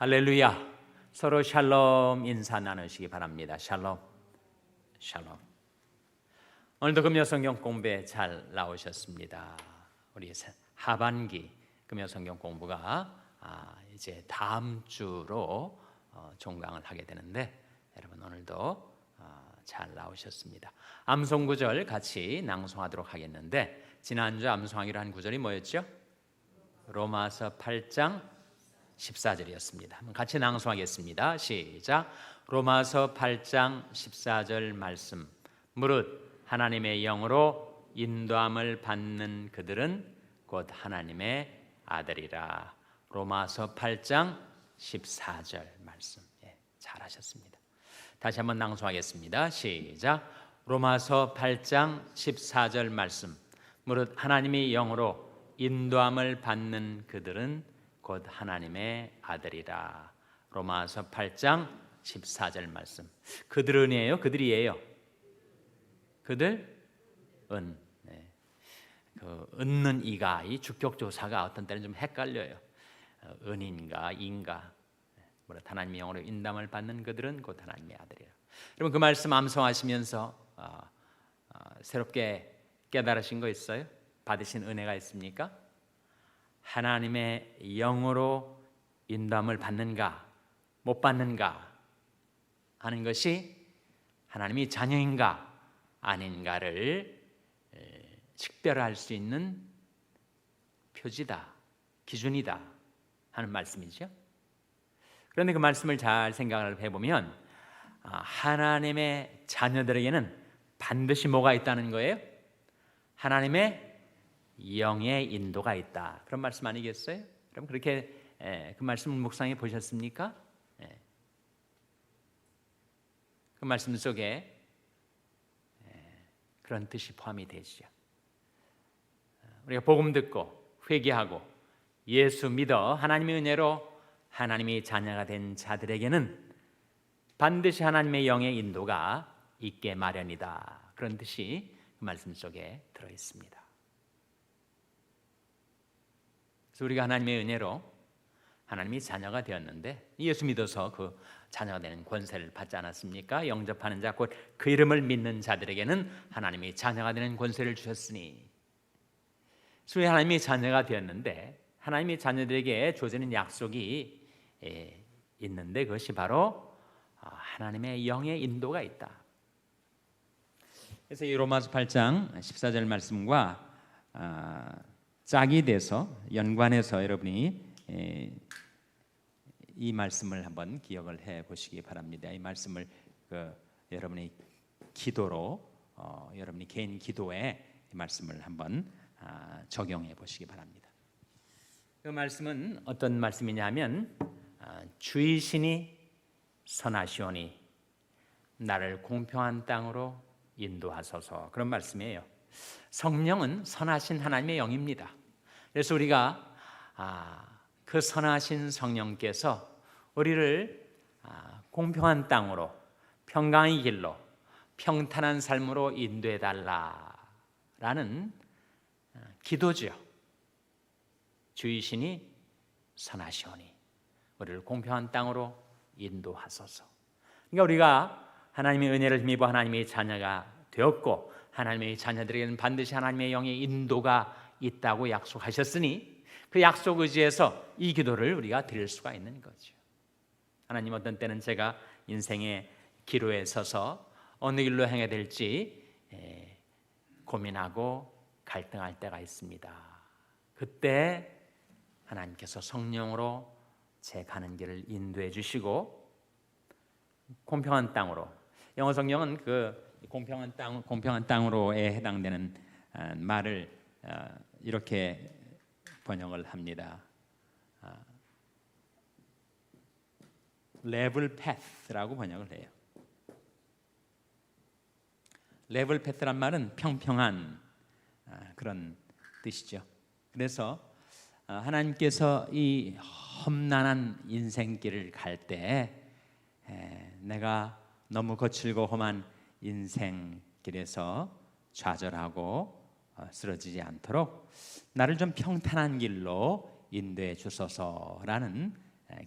할렐루야. 서로 샬롬 인사 나누시기 바랍니다. 샬롬. 샬롬. 오늘도 금요 성경 공부에 잘 나오셨습니다. 우리 하반기 금요 성경 공부가 이제 다음 주로 종강을 하게 되는데 여러분 오늘도 잘 나오셨습니다. 암송 구절 같이 낭송하도록 하겠는데 지난주 암송하기로 한 구절이 뭐였죠? 로마서 8장 14절이었습니다. 같이 낭송하겠습니다. 시작. 로마서 8장 14절 말씀. 무릇 하나님의 영으로 인도함을 받는 그들은 곧 하나님의 아들이라. 로마서 8장 14절 말씀. 잘하셨습니다. 다시 한번 낭송하겠습니다. 시작. 로마서 8장 14절 말씀. 무릇 하나님의 영으로 인도함을 받는 그들은 곧 하나님의 아들이라. 로마서 8장 14절 말씀. 그들은이에요? 그들이에요? 그들은. 그 은는 이가 이 주격조사가 어떤 때는 좀 헷갈려요. 은인가 인가. 하나님의 영으로 인담을 받는 그들은 곧 하나님의 아들이라. 여러분 그 말씀 암송하시면서 새롭게 깨달으신 거 있어요? 받으신 은혜가 있습니까? 하나님의 영으로 인도함을 받는가 못 받는가 하는 것이 하나님이 자녀인가 아닌가를 식별할 수 있는 표지다, 기준이다 하는 말씀이죠. 그런데 그 말씀을 잘 생각을 해보면 하나님의 자녀들에게는 반드시 뭐가 있다는 거예요? 하나님의 영의 인도가 있다. 그런 말씀 아니겠어요? 그럼 그렇게 그 말씀을 묵상해 보셨습니까? 그 말씀 속에 그런 뜻이 포함이 되시죠. 우리가 복음 듣고 회개하고 예수 믿어 하나님의 은혜로 하나님의 자녀가 된 자들에게는 반드시 하나님의 영의 인도가 있게 마련이다. 그런 뜻이 그 말씀 속에 들어 있습니다. 그래서 우리가 하나님의 은혜로 하나님이 자녀가 되었는데 예수 믿어서 그 자녀가 되는 권세를 받지 않았습니까? 영접하는 자 곧 그 이름을 믿는 자들에게는 하나님이 자녀가 되는 권세를 주셨으니. 그래서 우리 하나님이 자녀가 되었는데 하나님이 자녀들에게 주어지는 약속이 있는데 그것이 바로 하나님의 영의 인도가 있다. 그래서 이 로마서 8장 14절 말씀과 짝이 돼서 연관해서 여러분이 이 말씀을 한번 기억을 해 보시기 바랍니다. 이 말씀을 여러분의 기도로 여러분이 개인 기도에 이 말씀을 한번 적용해 보시기 바랍니다. 그 말씀은 어떤 말씀이냐면 주이시니 선하시오니 나를 공평한 땅으로 인도하소서, 그런 말씀이에요. 성령은 선하신 하나님의 영입니다. 그래서 우리가 그 선하신 성령께서 우리를 공평한 땅으로, 평강의 길로, 평탄한 삶으로 인도해 달라라는 기도죠. 주이시니 선하시오니 우리를 공평한 땅으로 인도하소서. 그러니까 우리가 하나님의 은혜를 힘입어 하나님의 자녀가 되었고 하나님의 자녀들에게는 반드시 하나님의 영의 인도가 있다고 약속하셨으니 그 약속 의지에서 이 기도를 우리가 드릴 수가 있는 거죠. 하나님, 어떤 때는 제가 인생의 기로에 서서 어느 길로 행해야 될지 고민하고 갈등할 때가 있습니다. 그때 하나님께서 성령으로 제 가는 길을 인도해 주시고 공평한 땅으로, 영어 성경은 그 공평한 땅으로에 해당되는 말을 이렇게 번역을 합니다. 레벨 패스라고 번역을 해요. 레벨 패스란 말은 평평한 그런 뜻이죠. 그래서 하나님께서 이 험난한 인생길을 갈 때 내가 너무 거칠고 험한 인생길에서 좌절하고 쓰러지지 않도록 나를 좀 평탄한 길로 인도해 주소서라는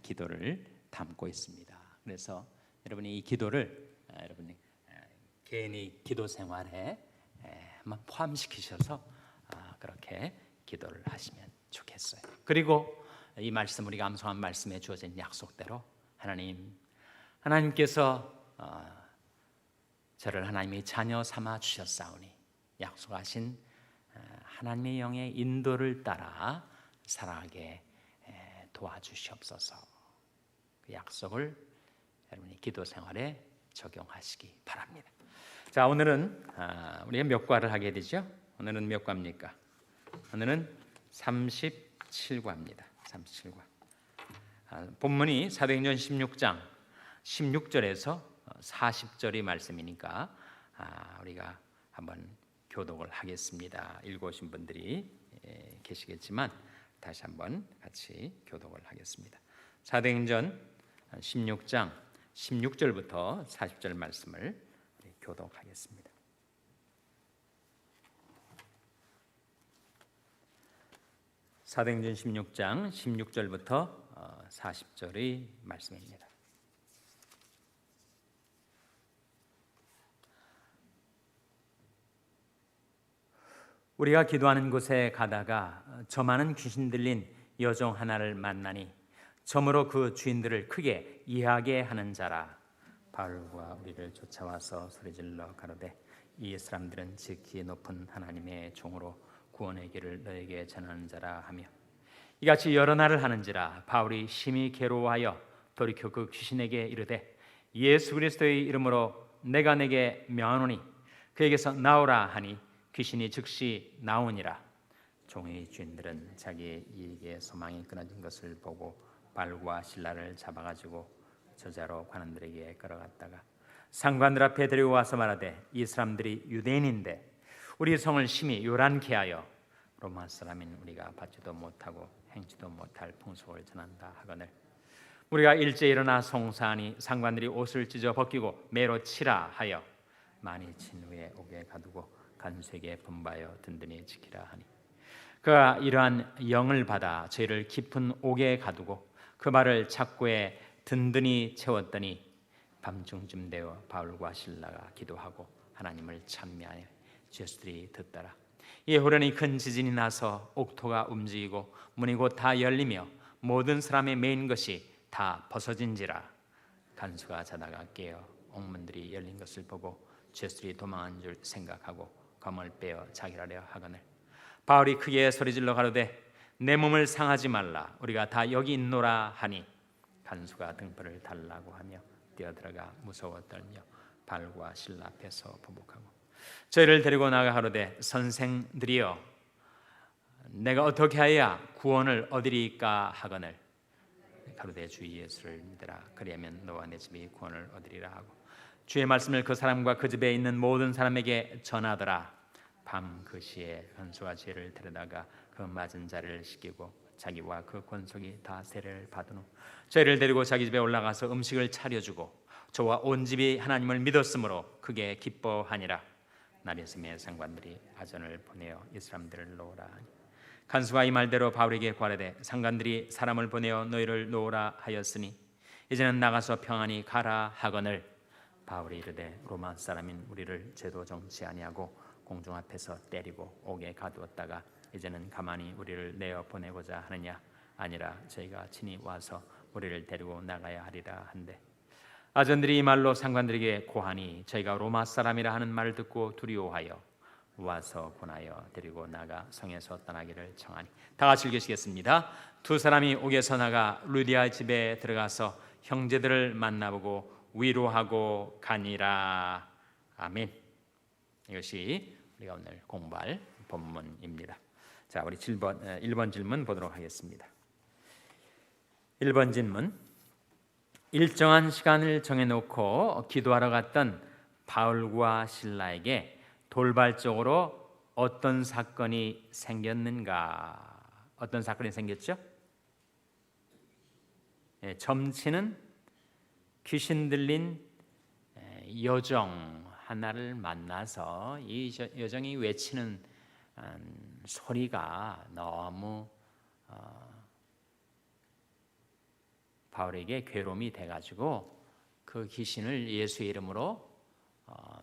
기도를 담고 있습니다. 그래서 여러분이 이 기도를 여러분이 개인의 기도 생활에 한번 포함시키셔서 그렇게 기도를 하시면 좋겠어요. 그리고 이 말씀, 우리가 암송한 말씀에 주어진 약속대로 하나님께서 저를 하나님의 자녀 삼아 주셨사오니 약속하신 하나님의 영의 인도를 따라 살아가게 도와주시옵소서. 그 약속을 여러분이 기도 생활에 적용하시기 바랍니다. 자, 오늘은 우리가 몇 과를 하게 되죠? 오늘은 몇 과입니까? 오늘은 37과입니다. 37과. 본문이 사도행전 16장 16절에서 40절의 말씀이니까 우리가 한번 교독을 하겠습니다. 읽어오신 분들이 계시겠지만 다시 한번 같이 교독을 하겠습니다. 사도행전 16장 16절부터 40절 말씀을 교독하겠습니다. 사도행전 16장 16절부터 40절의 말씀입니다. 우리가 기도하는 곳에 가다가 저 많은 귀신 들린 여종 하나를 만나니 점으로 그 주인들을 크게 이해하게 하는 자라. 바울과 우리를 쫓아와서 소리질러 가로되 이 사람들은 지극히 높은 하나님의 종으로 구원의 길을 너에게 전하는 자라 하며 이같이 여러 날을 하는지라. 바울이 심히 괴로워하여 돌이켜 그 귀신에게 이르되 예수 그리스도의 이름으로 내가 내게 명하노니 그에게서 나오라 하니 귀신이 즉시 나오니라. 종의 주인들은 자기의 이익에 소망이 끊어진 것을 보고 바울과 실라를 잡아가지고 저자로 관원들에게 끌어갔다가 상관들 앞에 데려와서 말하되 이 사람들이 유대인인데 우리 성을 심히 요란케 하여 로마 사람인 우리가 받지도 못하고 행지도 못할 풍속을 전한다 하거늘 우리가 일제 일어나 송사하니 상관들이 옷을 찢어 벗기고 매로 치라 하여 많이 친 후에 옥에 가두고 간수에게 분바여 든든히 지키라 하니 그가 이러한 영을 받아 저희를 깊은 옥에 가두고 그 발을 착고에 든든히 채웠더니 밤중쯤 되어 바울과 실라가 기도하고 하나님을 찬미하여 죄수들이 듣더라. 이에 후련히 큰 지진이 나서 옥토가 움직이고 문이 곧 다 열리며 모든 사람의 매인 것이 다 벗어진지라. 간수가 자다가 깨어 옥문들이 열린 것을 보고 죄수들이 도망한 줄 생각하고 검을 빼어 자결하려 하거늘 바울이 크게 소리질러 가로되 내 몸을 상하지 말라. 우리가 다 여기 있노라 하니 간수가 등불을 달라고 하며 뛰어들어가 무서워 떨며 바울과 실라 앞에서 보복하고 저희를 데리고 나가 가로되 선생들이여 내가 어떻게 하여야 구원을 얻으리까 하거늘 가로되 주 예수를 믿으라. 그리하면 너와 내 집이 구원을 얻으리라 하고 주의 말씀을 그 사람과 그 집에 있는 모든 사람에게 전하더라. 밤 그 시에 간수가 죄를 데려다가 그 맞은 자를 씻기고 자기와 그 권속이 다 세례를 받은 후 저희를 데리고 자기 집에 올라가서 음식을 차려주고 저와 온 집이 하나님을 믿었으므로 크게 기뻐하니라. 나리섬의 상관들이 아전을 보내어 이 사람들을 놓으라 하니 간수가 이 말대로 바울에게 고하되 상관들이 사람을 보내어 너희를 놓으라 하였으니 이제는 나가서 평안히 가라 하거늘 바울이 이르되 로마 사람인 우리를 죄도 정치 아니하고 공중 앞에서 때리고 옥에 가두었다가 이제는 가만히 우리를 내어 보내고자 하느냐? 아니라 저희가 친히 와서 우리를 데리고 나가야 하리라 한데 아전들이 이 말로 상관들에게 고하니 저희가 로마 사람이라 하는 말을 듣고 두려워하여 와서 권하여 데리고 나가 성에서 떠나기를 청하니 다 같이 읽으시겠습니다. 두 사람이 옥에서 나가 루디아 집에 들어가서 형제들을 만나보고 위로하고 가니라. 아멘. 이것이 우리가 오늘 공부할 본문입니다. 자, 우리 1번 질문 보도록 하겠습니다. 1번 질문. 일정한 시간을 정해놓고 기도하러 갔던 바울과 실라에게 돌발적으로 어떤 사건이 생겼는가? 어떤 사건이 생겼죠? 점치는 귀신 들린 여종 하나를 만나서 이 여종이 외치는 소리가 너무 바울에게 괴로움이 돼가지고 그 귀신을 예수의 이름으로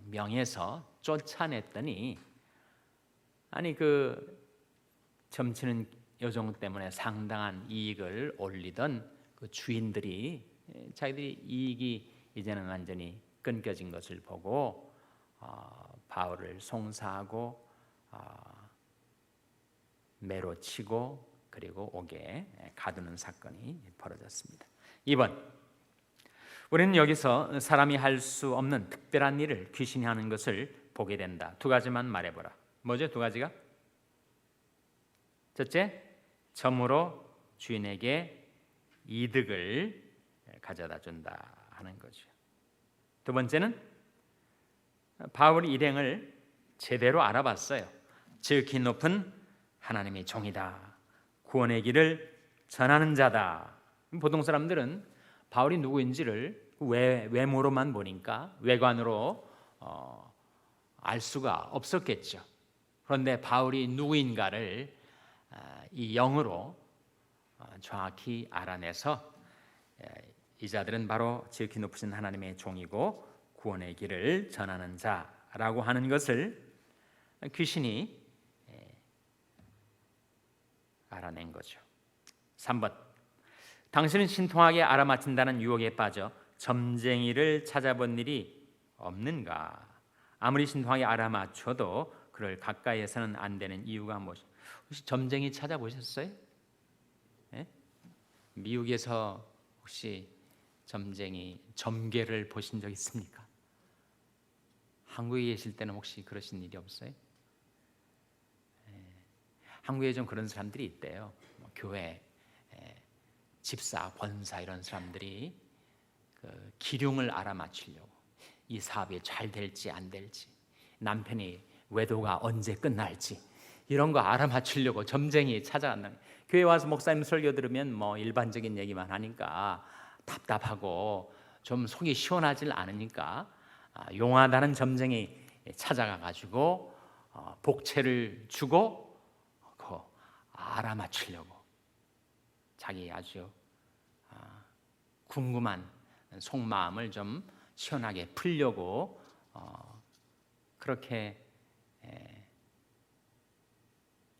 명해서 쫓아냈더니, 아니 그 점치는 여종 때문에 상당한 이익을 올리던 그 주인들이 자기들이 이익이 이제는 완전히 끊겨진 것을 보고 바울을 송사하고 매로 치고 그리고 옥에 가두는 사건이 벌어졌습니다. 2번, 우리는 여기서 사람이 할 수 없는 특별한 일을 귀신이 하는 것을 보게 된다. 두 가지만 말해보라. 뭐죠? 두 가지가? 첫째, 점으로 주인에게 이득을 가져다 준다 하는 거죠. 두 번째는 바울 일행을 제대로 알아봤어요. 지극히 높은 하나님의 종이다. 구원의 길을 전하는 자다. 보통 사람들은 바울이 누구인지를 외모로만 보니까 외관으로 알 수가 없었겠죠. 그런데 바울이 누구인가를 이 영으로 정확히 알아내서 이 자들은 바로 지극히 높으신 하나님의 종이고 구원의 길을 전하는 자라고 하는 것을 귀신이 알아낸 거죠. 3번, 당신은 신통하게 알아맞힌다는 유혹에 빠져 점쟁이를 찾아본 일이 없는가? 아무리 신통하게 알아맞혀도 그를 가까이에서는 안 되는 이유가 무엇이? 혹시 점쟁이 찾아보셨어요? 예? 미국에서 혹시 점쟁이, 점괘를 보신 적 있습니까? 한국에 계실 때는 혹시 그러신 일이 없어요? 한국에 좀 그런 사람들이 있대요. 교회 집사, 권사 이런 사람들이 그 기륭을 알아맞히려고, 이 사업이 잘 될지 안 될지, 남편이 외도가 언제 끝날지 이런 거 알아맞히려고 점쟁이 찾아간다. 교회 와서 목사님 설교 들으면 뭐 일반적인 얘기만 하니까 답답하고 좀 속이 시원하질 않으니까 용하다는 점쟁이 찾아가가지고 복채를 주고 그 알아맞히려고 자기 아주 궁금한 속마음을 좀 시원하게 풀려고 그렇게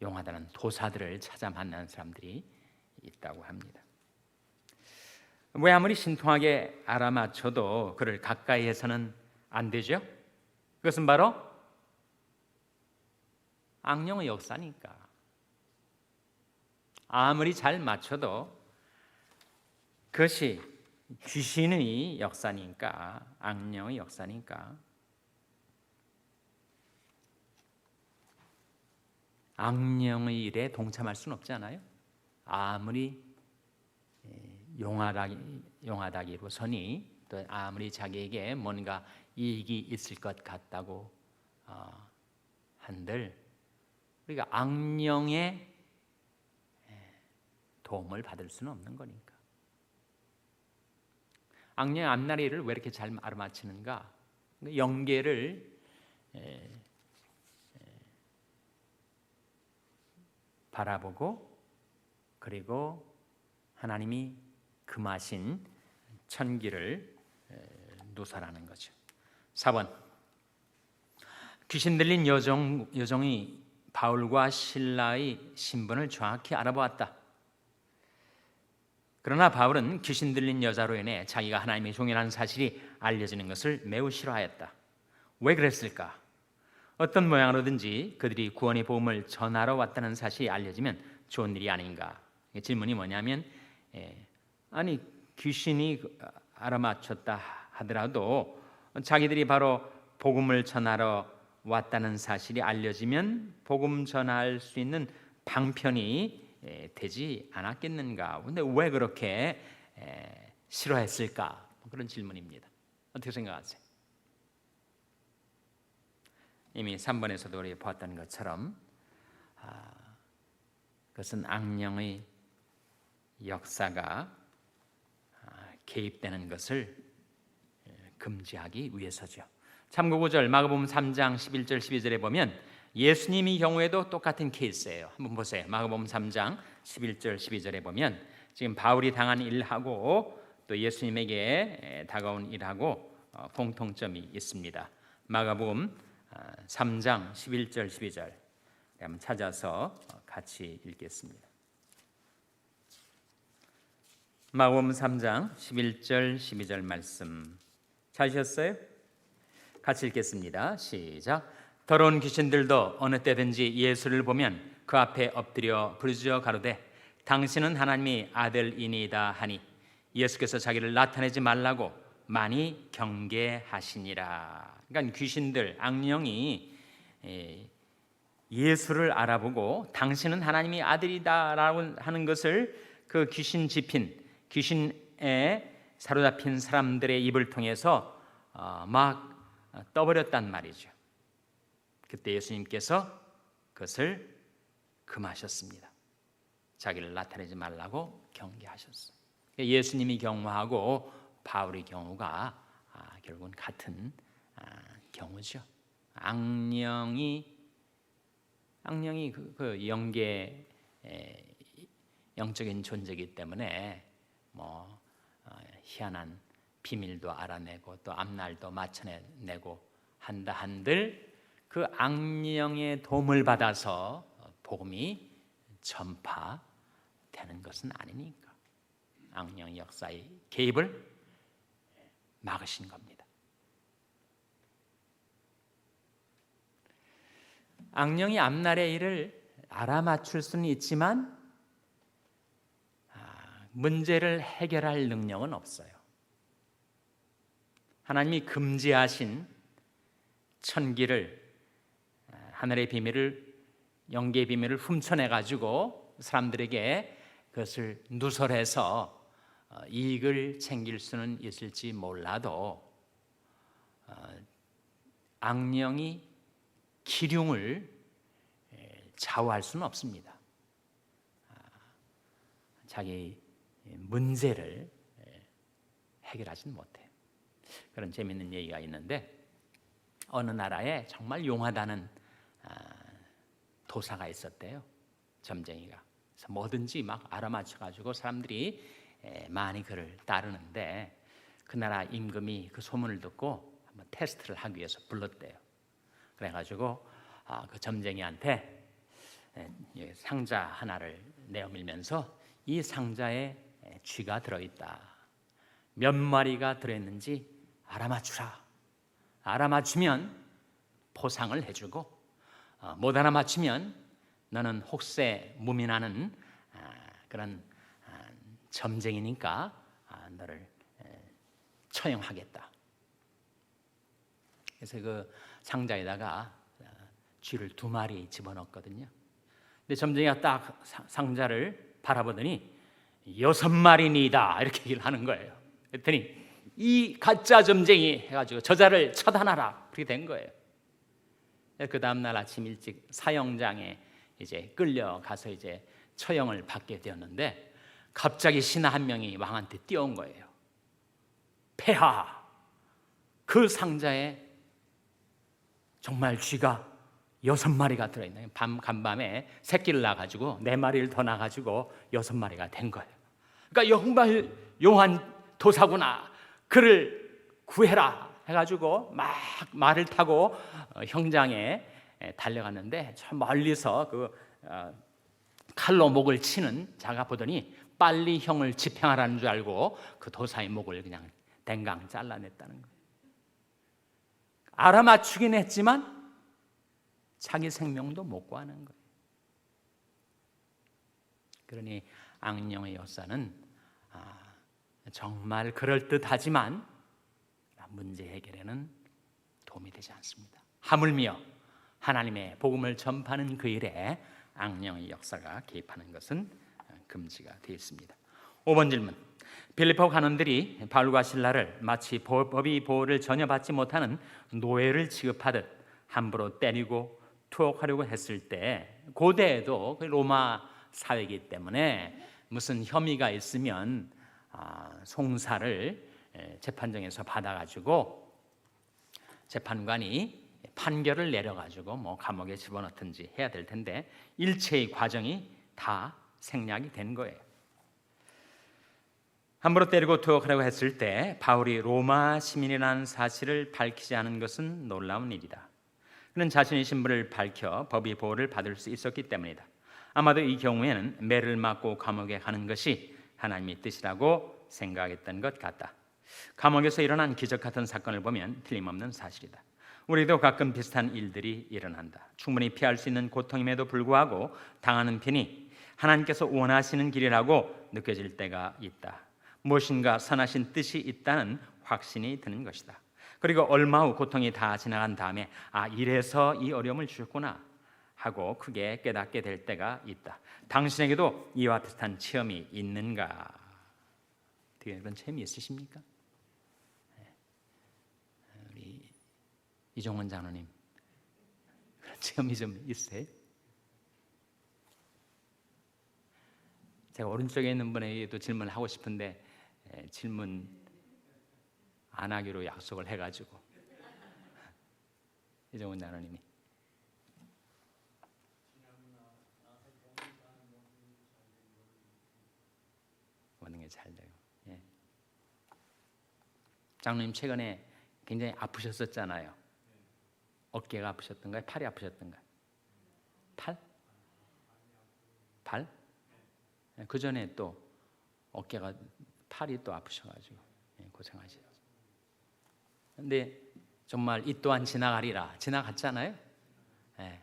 용하다는 도사들을 찾아 만나는 사람들이 있다고 합니다. 왜 아무리 신통하게 알아맞혀도 그를 가까이에서는 안 되죠? 그것은 바로 악령의 역사니까. 아무리 잘 맞춰도 그것이 귀신의 역사니까, 악령의 역사니까. 악령의 일에 동참할 수는 없잖아요. 아무리 용하다기로서니 또 아무리 자기에게 뭔가 이익이 있을 것 같다고 한들 우리가 악령의 도움을 받을 수는 없는 거니까. 악령의 앞날이를 왜 이렇게 잘 알아맞히는가? 영계를 바라보고 그리고 하나님이 금하신 천기를 누설하는 거죠. 4번, 귀신 들린 여종이 바울과 실라의 신분을 정확히 알아보았다. 그러나 바울은 귀신 들린 여자로 인해 자기가 하나님의 종이라는 사실이 알려지는 것을 매우 싫어하였다. 왜 그랬을까? 어떤 모양으로든지 그들이 구원의 복음을 전하러 왔다는 사실이 알려지면 좋은 일이 아닌가? 질문이 뭐냐면 아니 귀신이 알아맞혔다 하더라도 자기들이 바로 복음을 전하러 왔다는 사실이 알려지면 복음 전할 수 있는 방편이 되지 않았겠는가? 근데 왜 그렇게 싫어했을까? 그런 질문입니다. 어떻게 생각하세요? 이미 3번에서도 우리 보았던 것처럼 그것은 악령의 역사가 개입되는 것을 금지하기 위해서죠. 참고 9절 마가복음 3장 11절 12절에 보면 예수님의 경우에도 똑같은 케이스예요. 한번 보세요. 마가복음 3장 11절 12절에 보면 지금 바울이 당한 일하고 또 예수님에게 다가온 일하고 공통점이 있습니다. 마가복음 3장 11절 12절 한번 찾아서 같이 읽겠습니다. 마가복음 3장 11절 12절 말씀 찾으셨어요? 같이 읽겠습니다. 시작. 더러운 귀신들도 어느 때든지 예수를 보면 그 앞에 엎드려 부르짖어 가로되 당신은 하나님의 아들이니이다 하니 예수께서 자기를 나타내지 말라고 많이 경계하시니라. 그러니까 귀신들, 악령이 예수를 알아보고 당신은 하나님의 아들이다라고 하는 것을 그 귀신 집힌, 귀신에 사로잡힌 사람들의 입을 통해서 막 떠버렸단 말이죠. 그때 예수님께서 그것을 금하셨습니다. 자기를 나타내지 말라고 경계하셨어요. 예수님이 경고하고 바울의 경우가 결국은 같은 경우죠. 악령이 그 영적인 존재이기 때문에 뭐 희한한 비밀도 알아내고 또 앞날도 맞춰내고 한다 한들 그 악령의 도움을 받아서 복음이 전파되는 것은 아니니까 악령 역사의 개입을 막으신 겁니다. 악령이 앞날의 일을 알아맞힐 수는 있지만 문제를 해결할 능력은 없어요. 하나님이 금지하신 천기를 하늘의 비밀을 영계의 비밀을 훔쳐내 가지고 사람들에게 그것을 누설해서 이익을 챙길 수는 있을지 몰라도 악령이 기륭을 좌우할 수는 없습니다. 자기 문제를 해결하지는 못해요. 그런 재미있는 얘기가 있는데 어느 나라에 정말 용하다는 도사가 있었대요. 점쟁이가. 그래서 뭐든지 막 알아맞혀가지고 사람들이 많이 그를 따르는데 그 나라 임금이 그 소문을 듣고 한번 테스트를 하기 위해서 불렀대요. 그래가지고 그 점쟁이한테 상자 하나를 내어밀면서 이 상자에 쥐가 들어있다. 몇 마리가 들어있는지 알아맞추라. 알아맞추면 포상을 해주고 못 알아맞추면 너는 혹세 무민하는 그런 점쟁이니까 너를 처형하겠다. 그래서 그 상자에다가 쥐를 2마리 집어넣었거든요. 근데 점쟁이가 딱 상자를 바라보더니 6마리니다 이렇게 얘기를 하는 거예요. 그랬더니 이 가짜 점쟁이 해가지고 저자를 처단하라 그렇게 된 거예요. 그 다음 날 아침 일찍 사형장에 이제 끌려가서 이제 처형을 받게 되었는데 갑자기 신하 한 명이 왕한테 뛰어온 거예요. 폐하, 그 상자에 정말 쥐가 6마리가 들어있는 간밤에 새끼를 낳아가지고 4마리를 더 낳아가지고 6마리가 된 거예요. 그러니까 정말 용한 도사구나. 그를 구해라 해가지고 막 말을 타고 형장에 달려갔는데 저 멀리서 그 칼로 목을 치는 자가 보더니 빨리 형을 집행하라는 줄 알고 그 도사의 목을 그냥 댕강 잘라냈다는 거예요. 알아맞추긴 했지만 자기 생명도 못 구하는 거예요. 그러니 악령의 역사는 정말 그럴듯하지만 문제 해결에는 도움이 되지 않습니다. 하물며 하나님의 복음을 전파하는 그 일에 악령의 역사가 개입하는 것은 금지가 되어 있습니다. 5번 질문. 빌립보 관원들이 바울과 실라를 마치 법의 보호를 전혀 받지 못하는 노예를 취급하듯 함부로 때리고 투옥하려고 했을 때 고대에도 로마 사회이기 때문에 무슨 혐의가 있으면 송사를 재판정에서 받아가지고 재판관이 판결을 내려가지고 뭐 감옥에 집어넣든지 해야 될 텐데 일체의 과정이 다 생략이 된 거예요. 함부로 때리고 투옥하려고 했을 때 바울이 로마 시민이라는 사실을 밝히지 않은 것은 놀라운 일이다. 그는 자신의 신분을 밝혀 법의 보호를 받을 수 있었기 때문이다. 아마도 이 경우에는 매를 맞고 감옥에 가는 것이 하나님의 뜻이라고 생각했던 것 같다. 감옥에서 일어난 기적 같은 사건을 보면 틀림없는 사실이다. 우리도 가끔 비슷한 일들이 일어난다. 충분히 피할 수 있는 고통임에도 불구하고 당하는 편이 하나님께서 원하시는 길이라고 느껴질 때가 있다. 무엇인가 선하신 뜻이 있다는 확신이 드는 것이다. 그리고 얼마 후 고통이 다 지나간 다음에 이래서 이 어려움을 주셨구나 하고 크게 깨닫게 될 때가 있다. 당신에게도 이와 비슷한 체험이 있는가? 어떻게 그런 체험이 있으십니까? 우리 이종원 장로님 그런 체험이 좀 있으세요? 제가 오른쪽에 있는 분에게도 질문을 하고 싶은데 질문 안 하기로 약속을 해가지고 이종원 장로님이 모든 게 잘 되고. 예. 장로님 최근에 굉장히 아프셨었잖아요. 어깨가 아프셨던가요? 팔이 아프셨던가요? 팔? 그 전에 또 어깨가 팔이 또 아프셔가지고 고생하셨죠. 근데 정말 이 또한 지나가리라. 지나갔잖아요. 예.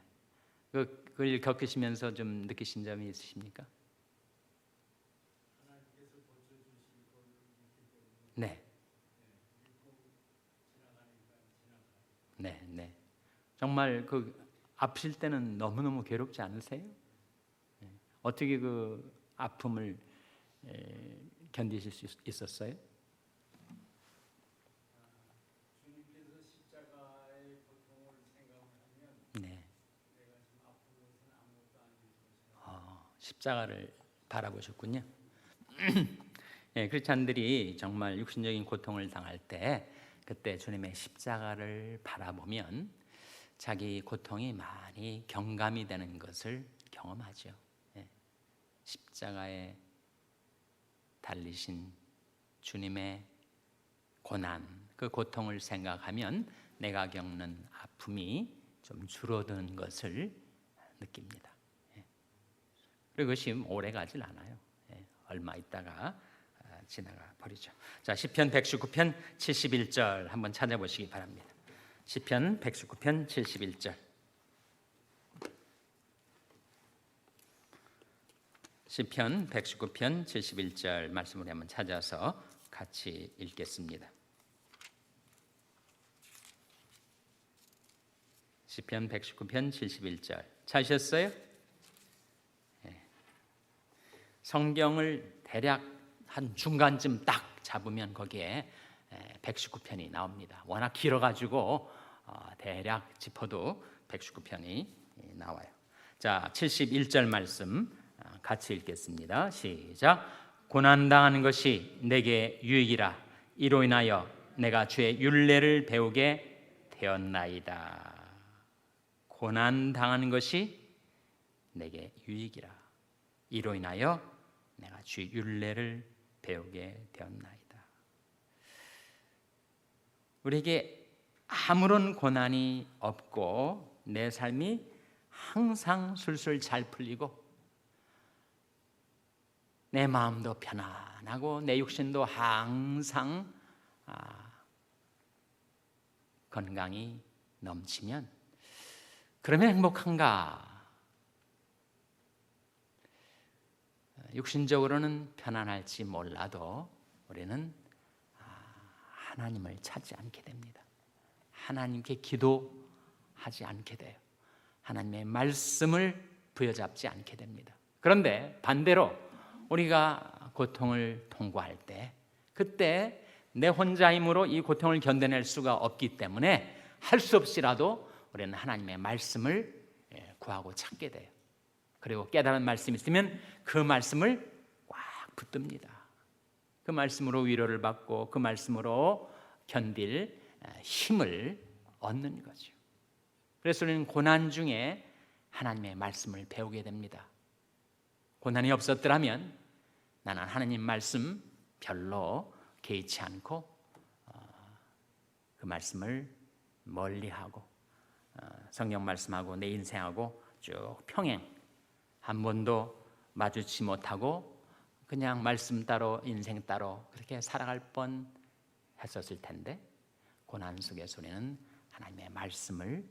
그걸 겪으시면서 좀 느끼신 점이 있으십니까? 네. 네. 정말 그 아프실 때는 너무너무 괴롭지 않으세요? 어떻게 그 아픔을 견디실 수 있었어요? 주님께서 십자가의 고통을 생각하면 네. 내가 지금 아픈 것은 아무것도 아닌 것이다. 십자가를 바라보셨군요. 크리스찬들이 정말 육신적인 고통을 당할 때 그때 주님의 십자가를 바라보면 자기 고통이 많이 경감이 되는 것을 경험하죠. 십자가에 달리신 주님의 고난, 그 고통을 생각하면 내가 겪는 아픔이 좀 줄어드는 것을 느낍니다. 그리고 그것이 오래 가질 않아요. 얼마 있다가 지나가 버리죠. 자, 시편 119편 71절 한번 찾아보시기 바랍니다. 시편 119편 71절. 시편 119편 71절 말씀을 한번 찾아서 같이 읽겠습니다. 시편 119편 71절 찾으셨어요? 성경을 대략 한 중간쯤 딱 잡으면 거기에 119편이 나옵니다. 워낙 길어가지고 대략 짚어도 119편이 나와요. 자, 71절 말씀 같이 읽겠습니다. 시작. 고난당하는 것이 내게 유익이라. 이로 인하여 내가 주의 율례를 배우게 되었나이다. 고난당하는 것이 내게 유익이라. 이로 인하여 내가 주의 율례를 배우게 되었나이다. 우리에게 아무런 고난이 없고 내 삶이 항상 술술 잘 풀리고 내 마음도 편안하고 내 육신도 항상 건강이 넘치면 그러면 행복한가? 육신적으로는 편안할지 몰라도 우리는 하나님을 찾지 않게 됩니다. 하나님께 기도하지 않게 돼요. 하나님의 말씀을 부여잡지 않게 됩니다. 그런데 반대로 우리가 고통을 통과할 때 그때 내 혼자 힘으로 이 고통을 견뎌낼 수가 없기 때문에 할 수 없이라도 우리는 하나님의 말씀을 구하고 찾게 돼요. 그리고 깨달은 말씀이 있으면 그 말씀을 꽉 붙듭니다. 그 말씀으로 위로를 받고 그 말씀으로 견딜 힘을 얻는 거죠. 그래서 우리는 고난 중에 하나님의 말씀을 배우게 됩니다. 고난이 없었더라면 나는 하나님 말씀 별로 개의치 않고 그 말씀을 멀리하고 성경 말씀하고 내 인생하고 쭉 평행, 한 번도 마주치 못하고 그냥 말씀 따로 인생 따로 그렇게 살아갈 뻔 했었을 텐데, 고난 속에서 우리는 하나님의 말씀을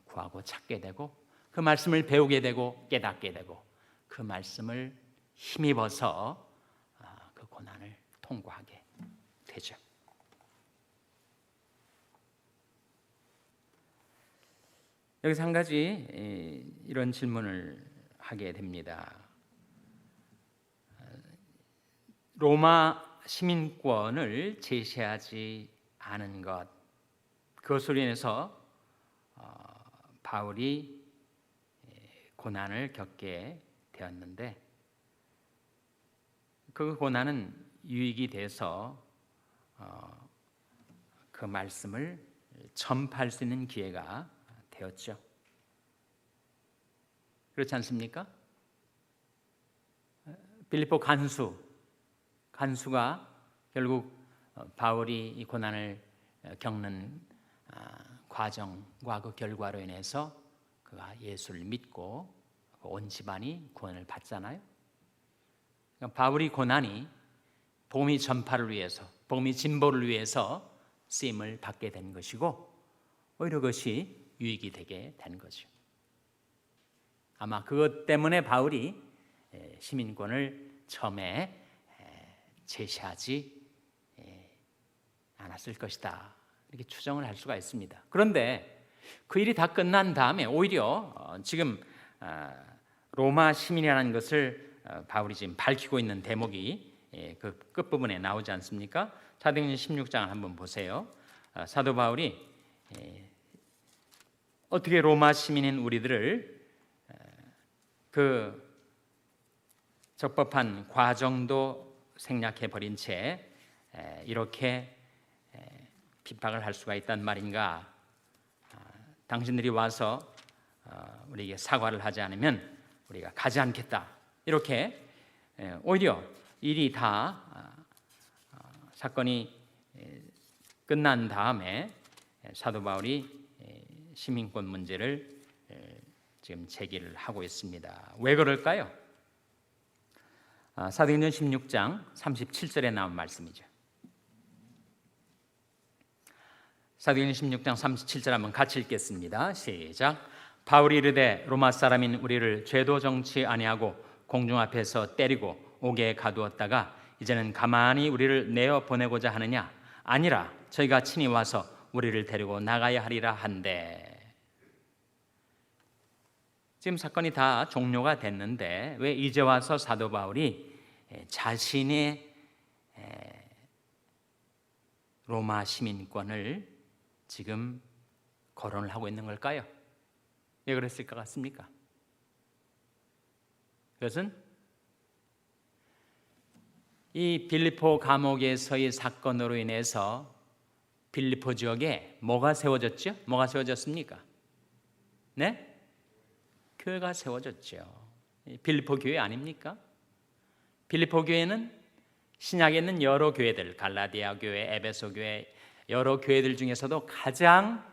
구하고 찾게 되고 그 말씀을 배우게 되고 깨닫게 되고 그 말씀을 힘입어서 그 고난을 통과하게 되죠. 여기서 한 가지 이런 질문을 하게 됩니다. 로마 시민권을 제시하지 않은 것, 그것으로 인해서 바울이 고난을 겪게 되었는데, 그 고난은 유익이 돼서 그 말씀을 전파할 수 있는 기회가 되었죠. 그렇지 않습니까? 빌립보 간수가 결국 바울이 이 고난을 겪는 과정과 그 결과로 인해서 그가 예수를 믿고 온 집안이 구원을 받잖아요. 그러니까 바울이 고난이 복음의 전파를 위해서, 복음의 진보를 위해서 쓰임을 받게 된 것이고, 오히려 그것이 유익이 되게 된 거죠. 아마 그것 때문에 바울이 시민권을 처음에 제시하지 않았을 것이다, 이렇게 추정을 할 수가 있습니다. 그런데 그 일이 다 끝난 다음에 오히려 지금 로마 시민이라는 것을 바울이 지금 밝히고 있는 대목이 그 끝부분에 나오지 않습니까? 사도행전 16장을 한번 보세요. 사도 바울이 어떻게 로마 시민인 우리들을 그 적법한 과정도 생략해 버린 채 이렇게 핍박을 할 수가 있단 말인가? 당신들이 와서 우리에게 사과를 하지 않으면 우리가 가지 않겠다, 이렇게 오히려 일이 다 사건이 끝난 다음에 사도 바울이 시민권 문제를 지금 제기를 하고 있습니다. 왜 그럴까요? 사도행전 16장 37절에 나온 말씀이죠. 사도행전 16장 37절 한번 같이 읽겠습니다. 시작. 바울이 이르되 로마 사람인 우리를 죄도 정치 아니하고 공중 앞에서 때리고 옥에 가두었다가 이제는 가만히 우리를 내어 보내고자 하느냐? 아니라 저희가 친히 와서 우리를 데리고 나가야 하리라 한데. 지금 사건이 다 종료가 됐는데 왜 이제 와서 사도 바울이 자신의 로마 시민권을 지금 거론을 하고 있는 걸까요? 왜 그랬을 것 같습니까? 그것은 이 빌립보 감옥에서의 사건으로 인해서 빌립보 지역에 뭐가 세워졌죠? 뭐가 세워졌습니까? 네? 교회가 세워졌죠. 빌립보 교회 아닙니까? 빌립보 교회는 신약에 있는 여러 교회들, 갈라디아 교회, 에베소 교회, 여러 교회들 중에서도 가장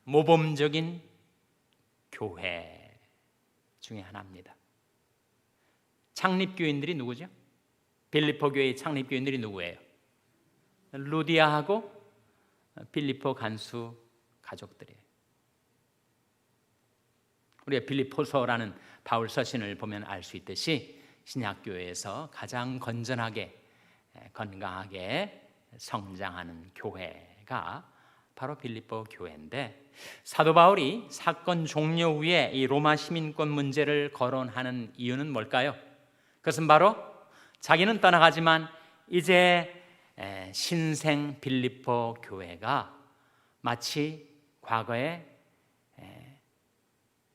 모범적인 교회 중에 하나입니다. 창립교인들이 누구죠? 빌립보 교회의 창립교인들이 누구예요? 루디아하고 빌립보 간수 가족들이에요. 우리가 빌립보서라는 바울 서신을 보면 알 수 있듯이 신약교회에서 가장 건전하게 건강하게 성장하는 교회가 바로 빌립보 교회인데, 사도 바울이 사건 종료 후에 이 로마 시민권 문제를 거론하는 이유는 뭘까요? 그것은 바로 자기는 떠나가지만 이제 신생 빌립보 교회가 마치 과거에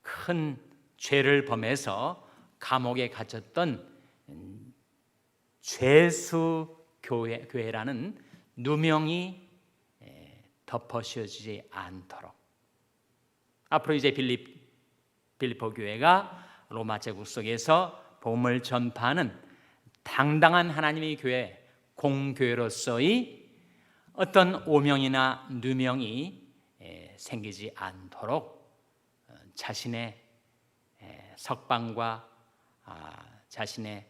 큰 죄를 범해서 감옥에 갇혔던 죄수 교회라는 누명이 덮어씌워지지 않도록 앞으로 이제 빌립보 교회가 로마 제국 속에서 복음을 전파하는 당당한 하나님의 교회, 공교회로서의 어떤 오명이나 누명이 생기지 않도록 자신의 석방과 자신의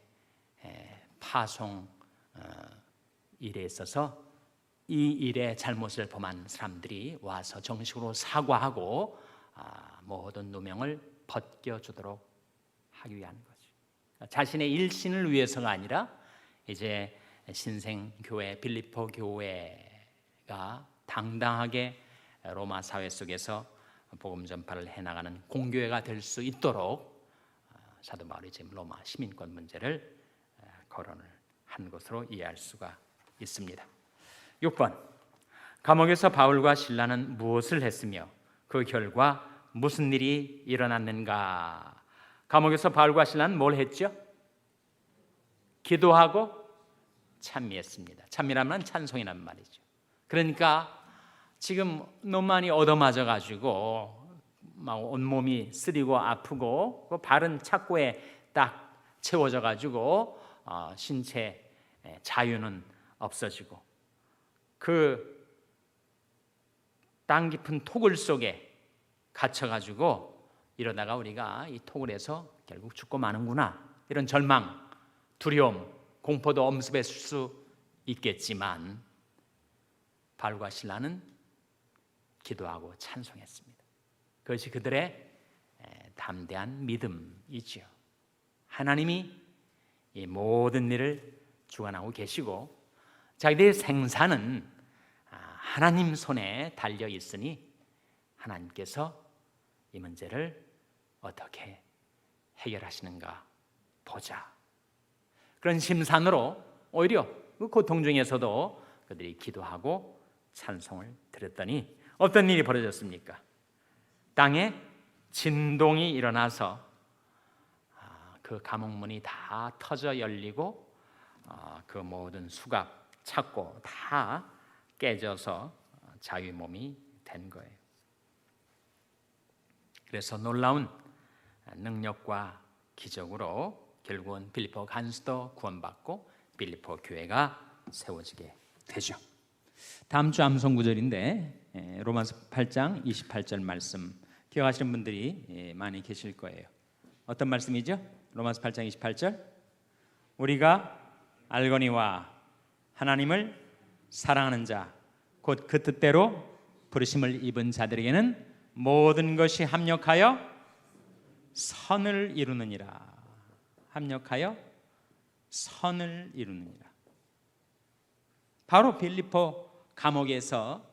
파송 일에 있어서 이 일에 잘못을 범한 사람들이 와서 정식으로 사과하고 모든 누명을 벗겨주도록 하기 위한 거죠. 자신의 일신을 위해서가 아니라 이제 신생교회 빌립보 교회가 당당하게 로마 사회 속에서 복음 전파를 해나가는 공교회가 될 수 있도록 사도 바울이 지금 로마 시민권 문제를 거론을 한 것으로 이해할 수가 있습니다. 6번, 감옥에서 바울과 실라는 무엇을 했으며 그 결과 무슨 일이 일어났는가? 감옥에서 바울과 실라는 뭘 했죠? 기도하고 찬미했습니다. 찬미라면 찬송이란 말이죠. 그러니까 지금 너무 많이 얻어맞아 가지고 막 온몸이 쓰리고 아프고 발은 착고에 딱 채워져 가지고 신체 자유는 없어지고 그 땅 깊은 토굴 속에 갇혀 가지고 이러다가 우리가 이 토굴에서 결국 죽고 마는구나, 이런 절망, 두려움, 공포도 엄습했을 수 있겠지만 바울과 실라는 기도하고 찬송했습니다. 그것이 그들의 담대한 믿음이지요. 하나님이 이 모든 일을 주관하고 계시고 자기들의 생사는 하나님 손에 달려 있으니 하나님께서 이 문제를 어떻게 해결하시는가 보자. 그런 심산으로 오히려 그 고통 중에서도 그들이 기도하고 찬송을 드렸더니 어떤 일이 벌어졌습니까? 땅에 진동이 일어나서 그 감옥문이 다 터져 열리고 그 모든 수갑, 착고 다 깨져서 자유 몸이 된 거예요. 그래서 놀라운 능력과 기적으로 결국은 빌립보 간수도 구원받고 빌립보 교회가 세워지게 되죠. 다음 주 암송 구절인데 로마서 8장 28절 말씀 기억하시는 분들이 많이 계실 거예요. 어떤 말씀이죠? 로마서 8장 28절, 우리가 알거니와 하나님을 사랑하는 자 곧 그 뜻대로 부르심을 입은 자들에게는 모든 것이 합력하여 선을 이루느니라. 합력하여 선을 이루느니라. 바로 빌립보 감옥에서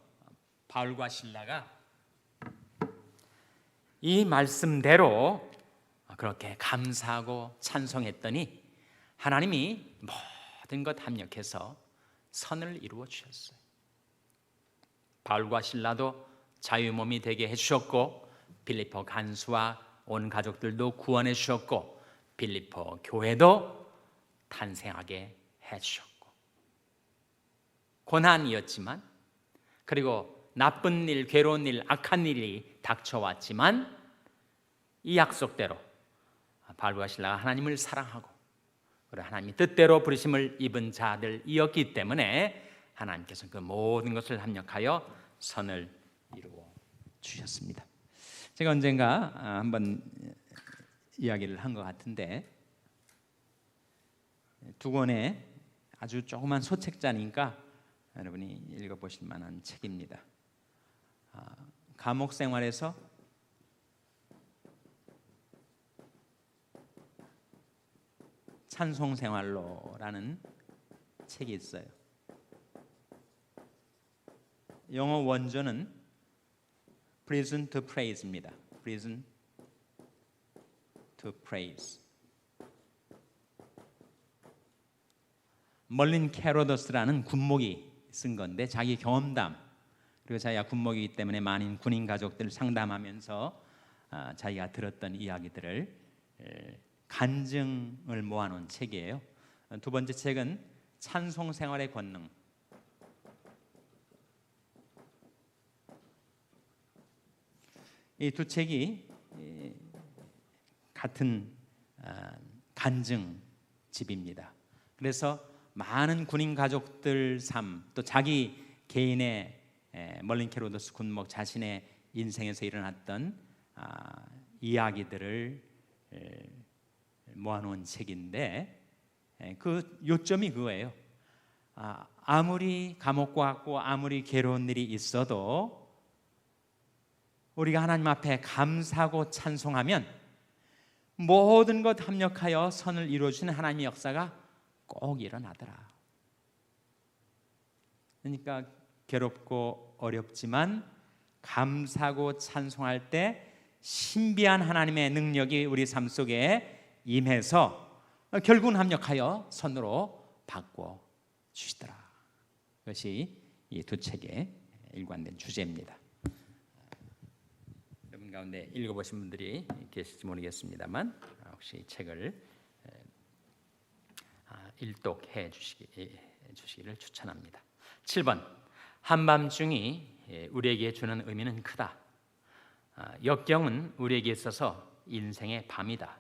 바울과 실라가 이 말씀대로 그렇게 감사하고 찬송했더니 하나님이 모든 것 합력해서 선을 이루어 주셨어요. 바울과 실라도 자유몸이 되게 해주셨고 빌립보 간수와 온 가족들도 구원해 주셨고 빌립보 교회도 탄생하게 해주셨고 고난이었지만 그리고 나쁜 일, 괴로운 일, 악한 일이 닥쳐왔지만 이 약속대로 바울과 실라가 하나님을 사랑하고 그리고 하나님의 뜻대로 부르심을 입은 자들이었기 때문에 하나님께서 그 모든 것을 합력하여 선을 이루어 주셨습니다. 제가 언젠가 한번 이야기를 한 것 같은데 두 권의 아주 조그만 소책자니까 여러분이 읽어보실 만한 책입니다. 감옥 생활에서 찬송 생활로라는 책이 있어요. 영어 원조는 Prison to Praise입니다. Prison to Praise. 멀린 캐로더스라는 군목이 쓴 건데 자기 경험담 그리고 자기가 군목이기 때문에 많은 군인 가족들 상담하면서 자기가 들었던 이야기들을 간증을 모아놓은 책이에요. 두 번째 책은 찬송 생활의 권능. 이 두 책이 같은 간증집입니다. 그래서 많은 군인 가족들 삶, 또 자기 개인의 멀린 캐로더스 군목 자신의 인생에서 일어났던 이야기들을 모아놓은 책인데, 그 요점이 그거예요. 아무리 감옥 같고 아무리 괴로운 일이 있어도 우리가 하나님 앞에 감사하고 찬송하면 모든 것 합력하여 선을 이루어주는 하나님의 역사가 꼭 일어나더라. 그러니까 괴롭고 어렵지만 감사하고 찬송할 때 신비한 하나님의 능력이 우리 삶 속에 임해서 결국은 합력하여 선으로 바꿔 주시더라. 그것이 이 두 책의 일관된 주제입니다. 여러분 가운데 읽어보신 분들이 계실지 모르겠습니다만 혹시 책을 일독해 주시기를 추천합니다. 7번, 한밤중이 우리에게 주는 의미는 크다. 역경은 우리에게 있어서 인생의 밤이다.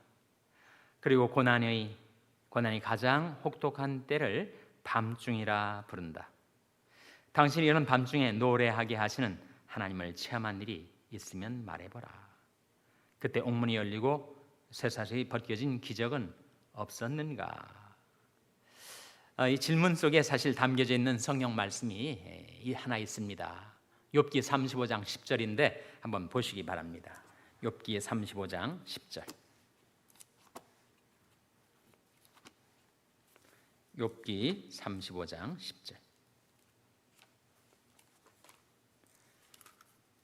그리고 고난이 가장 혹독한 때를 밤중이라 부른다. 당신이 이런 밤중에 노래하게 하시는 하나님을 체험한 일이 있으면 말해보라. 그때 옥문이 열리고 쇠사슬이 벗겨진 기적은 없었는가? 이 질문 속에 사실 담겨져 있는 성경 말씀이 하나 있습니다. 욥기 35장 10절인데 한번 보시기 바랍니다. 욥기 35장 10절. 욥기 35장 10절.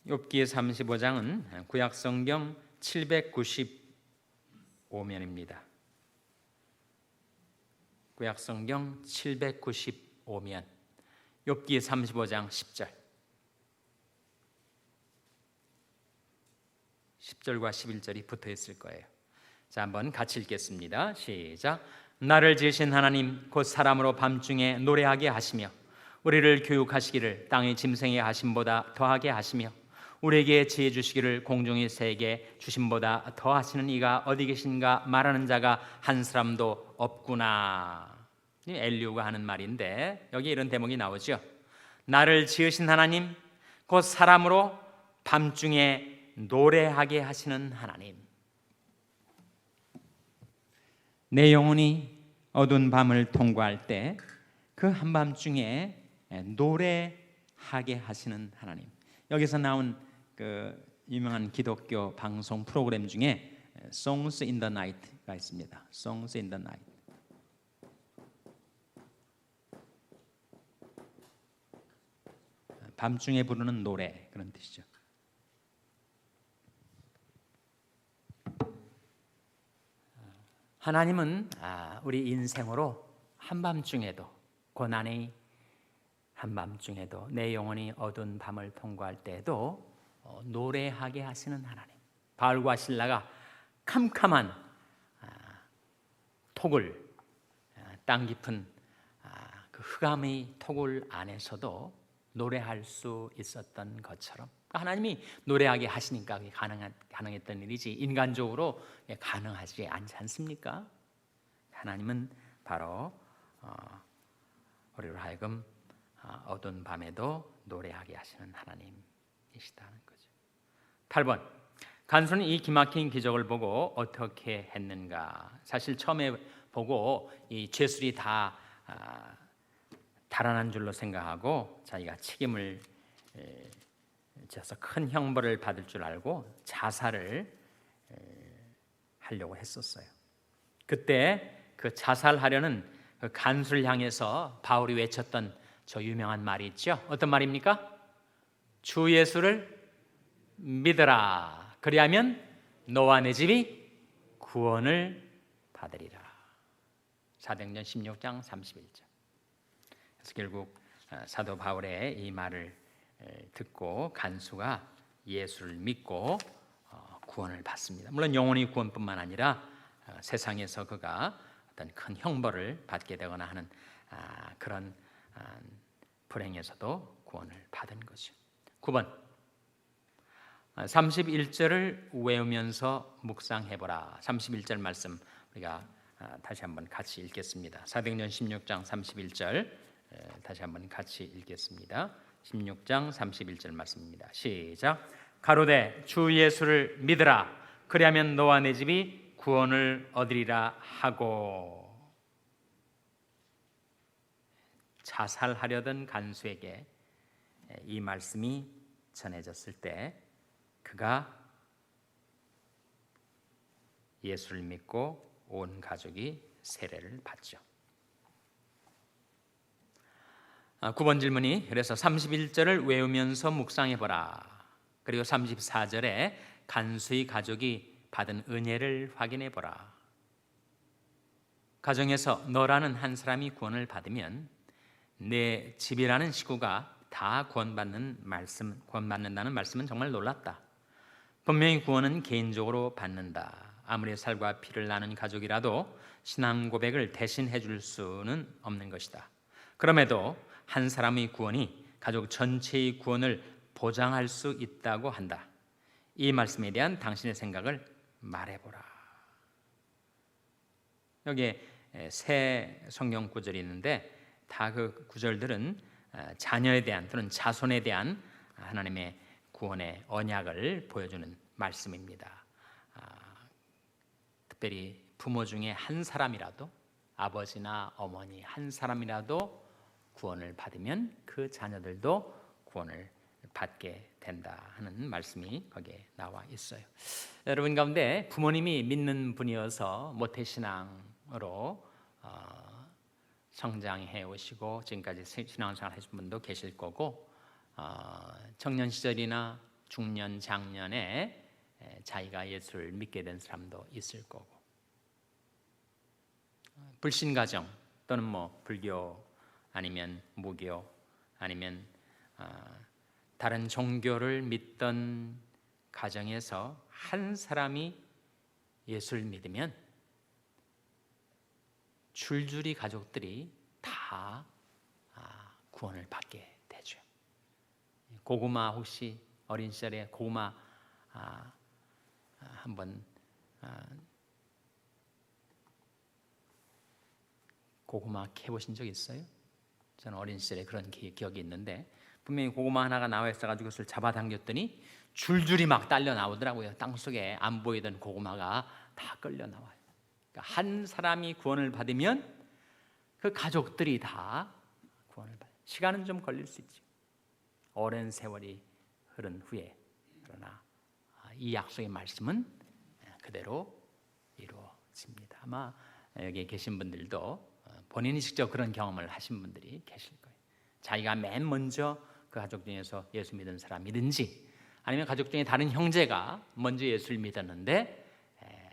욥기 35장은 구약 성경 795면입니다. 구약 성경 795면 욥기 35장 10절. 10절과 11절이 붙어 있을 거예요. 자, 한번 같이 읽겠습니다. 시작. 나를 지으신 하나님 곧 사람으로 밤중에 노래하게 하시며 우리를 교육하시기를 땅의 짐승의 하심보다 더하게 하시며 우리에게 지혜 주시기를 공중의 새에게 주심보다 더하시는 이가 어디 계신가 말하는 자가 한 사람도 없구나. 엘리후가 하는 말인데 여기 이런 대목이 나오죠. 나를 지으신 하나님 곧 사람으로 밤중에 노래하게 하시는 하나님. 내 영혼이 어두운 밤을 통과할 때 그 한밤중에 노래하게 하시는 하나님. 여기서 나온 그 유명한 기독교 방송 프로그램 중에 Songs in the Night가 있습니다. Songs in the Night. 밤중에 부르는 노래, 그런 뜻이죠. 하나님은 우리 인생으로 한밤중에도, 고난의 한밤중에도, 내 영혼이 어두운 밤을 통과할 때에도 노래하게 하시는 하나님. 바울과 실라가 캄캄한 토굴, 땅 깊은 그 흑암의 토굴 안에서도 노래할 수 있었던 것처럼 하나님이 노래하게 하시니까 그게 가능했던 일이지 인간적으로 가능하지 않지 않습니까? 하나님은 바로 우리로 하여금 어두운 밤에도 노래하게 하시는 하나님이시다는 거죠. 8번, 간수는 이 기막힌 기적을 보고 어떻게 했는가? 사실 처음에 보고 이 죄술이 다 달아난 줄로 생각하고 자기가 책임을 져서 큰 형벌을 받을 줄 알고 자살을 하려고 했었어요. 그때 그 자살하려는 그 간수를 향해서 바울이 외쳤던 저 유명한 말이 있죠. 어떤 말입니까? 주 예수를 믿으라. 그리하면 너와 내 집이 구원을 받으리라. 사도행전 16장 31절. 그래서 결국 사도 바울의 이 말을 듣고 간수가 예수를 믿고 구원을 받습니다. 물론 영혼의 구원뿐만 아니라 세상에서 그가 어떤 큰 형벌을 받게 되거나 하는 그런 불행에서도 구원을 받은 거죠. 9번, 31절을 외우면서 묵상해보라. 31절 말씀 우리가 다시 한번 같이 읽겠습니다. 사도행전 16장 31절 다시 한번 같이 읽겠습니다. 16장 31절 말씀입니다. 시작. 가로되 주 예수를 믿으라. 그리하면 너와 내 집이 구원을 얻으리라 하고. 자살하려던 간수에게 이 말씀이 전해졌을 때 그가 예수를 믿고 온 가족이 세례를 받죠. 9번 질문이 그래서 31절을 외우면서 묵상해 보라. 그리고 34절에 간수의 가족이 받은 은혜를 확인해 보라. 가정에서 너라는 한 사람이 구원을 받으면 내 집이라는 식구가 다 구원받는다는 말씀은 정말 놀랍다. 분명히 구원은 개인적으로 받는다. 아무리 살과 피를 나눈 가족이라도 신앙 고백을 대신해 줄 수는 없는 것이다. 그럼에도 한 사람의 구원이 가족 전체의 구원을 보장할 수 있다고 한다. 이 말씀에 대한 당신의 생각을 말해보라. 여기에 세 성경 구절이 있는데 다 그 구절들은 자녀에 대한 또는 자손에 대한 하나님의 구원의 언약을 보여주는 말씀입니다. 특별히 부모 중에 한 사람이라도 아버지나 어머니 한 사람이라도 구원을 받으면 그 자녀들도 구원을 받게 된다 하는 말씀이 거기에 나와 있어요. 여러분 가운데 부모님이 믿는 분이어서 모태신앙으로 성장해 오시고 지금까지 신앙생활 하신 분도 계실 거고 청년 시절이나 중년 장년에 자기가 예수를 믿게 된 사람도 있을 거고 불신 가정 또는 뭐 불교 아니면 무교 아니면 다른 종교를 믿던 가정에서 한 사람이 예수를 믿으면 줄줄이 가족들이 다 구원을 받게 되죠. 고구마 혹시 어린 시절에 고구마 한번 고구마 캐보신 적 있어요? 저는 어린 시절에 그런 기억이 있는데 분명히 고구마 하나가 나와 있어가지고 그것을 잡아당겼더니 줄줄이 막 딸려 나오더라고요. 땅속에 안 보이던 고구마가 다 끌려 나와요. 그러니까 한 사람이 구원을 받으면 그 가족들이 다 구원을 받아요. 시간은 좀 걸릴 수 있죠. 오랜 세월이 흐른 후에 그러나 이 약속의 말씀은 그대로 이루어집니다. 아마 여기 계신 분들도 본인이 직접 그런 경험을 하신 분들이 계실 거예요. 자기가 맨 먼저 그 가족 중에서 예수 믿은 사람이든지 아니면 가족 중에 다른 형제가 먼저 예수를 믿었는데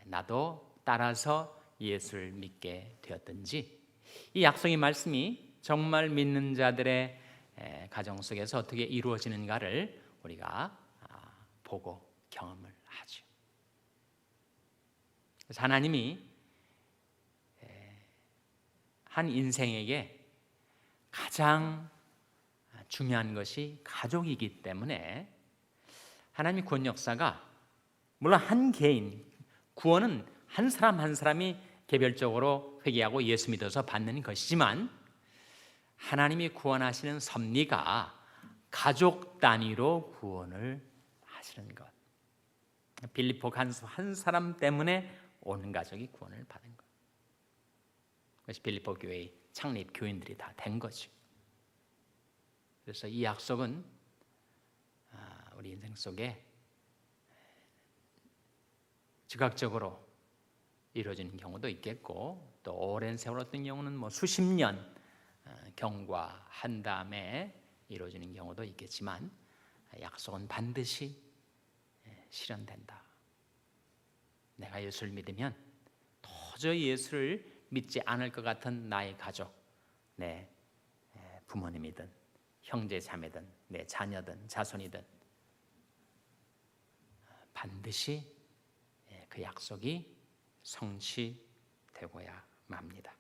나도 따라서 예수를 믿게 되었든지 이 약속의 말씀이 정말 믿는 자들의 가정 속에서 어떻게 이루어지는가를 우리가 보고 경험을 하죠. 그래서 하나님이 한 인생에게 가장 중요한 것이 가족이기 때문에 하나님의 구원 역사가 물론 한 개인 구원은 한 사람 한 사람이 개별적으로 회개하고 예수 믿어서 받는 것이지만 하나님이 구원하시는 섭리가 가족 단위로 구원을 하시는 것. 빌립보 간수 한 사람 때문에 온 가족이 구원을 받은 것. 그것이 빌립보 교회의 창립 교인들이 다 된 거죠. 그래서 이 약속은 우리 인생 속에 즉각적으로 이루어지는 경우도 있겠고 또 오랜 세월 어떤 경우는 뭐 수십 년 경과한 다음에 이루어지는 경우도 있겠지만 약속은 반드시 실현된다. 내가 예수를 믿으면 도저히 예수를 믿지 않을 것 같은 나의 가족, 내 부모님이든 형제 자매든 내 자녀든 자손이든 반드시 그 약속이 성취되고야 맙니다.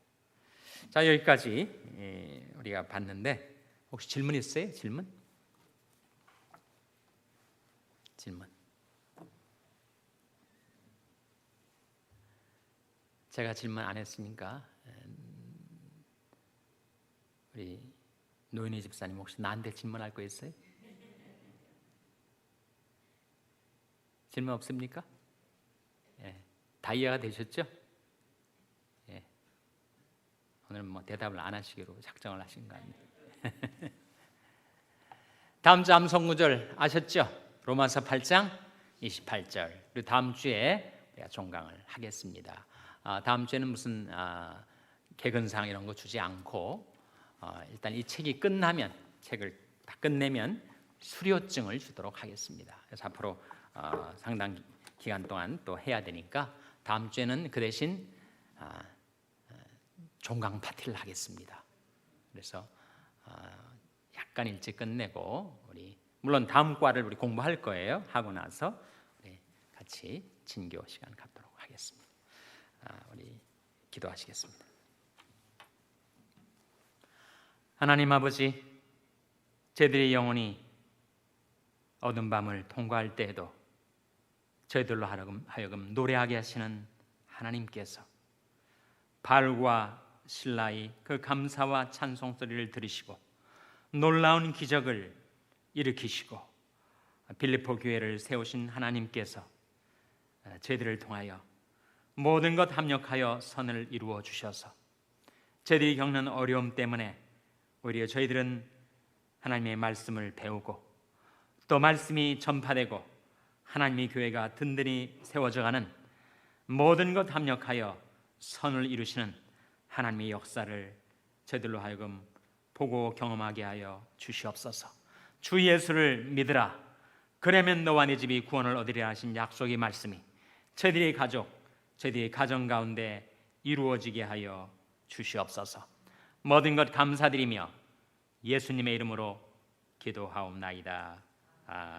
자, 여기까지 우리가 봤는데 혹시 질문 있어요? 질문? 제가 질문 안 했으니까 우리 노인희 집사님 혹시 나한테 질문할 거 있어요? 질문 없습니까? 예, 다 이해가 되셨죠? 예, 오늘 뭐 대답을 안 하시기로 작정을 하신 거 같네요. 다음 주 암송구절 아셨죠? 로마서 8장 28절. 그리고 다음 주에 우리가 종강을 하겠습니다. 다음 주에는 무슨 개근상 이런 거 주지 않고 일단 이 책이 끝나면, 책을 다 끝내면 수료증을 주도록 하겠습니다. 그래서 앞으로 상당 기간 동안 또 해야 되니까 다음 주에는 그 대신 종강 파티를 하겠습니다. 그래서 약간 일찍 끝내고 우리 물론 다음 과를 우리 공부할 거예요. 하고 나서 우리 같이 진교 시간 갖도록 하겠습니다. 우리 기도하시겠습니다. 하나님 아버지, 저희들의 영혼이 어두운 밤을 통과할 때에도 저희들로 하여금 노래하게 하시는 하나님께서 바울과 실라의 그 감사와 찬송 소리를 들으시고 놀라운 기적을 일으키시고 빌립보 교회를 세우신 하나님께서 저희들을 통하여 모든 것 합력하여 선을 이루어 주셔서 저희들이 겪는 어려움 때문에 오히려 저희들은 하나님의 말씀을 배우고 또 말씀이 전파되고 하나님의 교회가 든든히 세워져가는 모든 것 합력하여 선을 이루시는 하나님의 역사를 저희들로 하여금 보고 경험하게 하여 주시옵소서. 주 예수를 믿으라, 그러면 너와 네 집이 구원을 얻으리라 하신 약속의 말씀이 저희들의 가족, 저희들의 가정 가운데 이루어지게 하여 주시옵소서. 모든 것 감사드리며 예수님의 이름으로 기도하옵나이다. 아멘.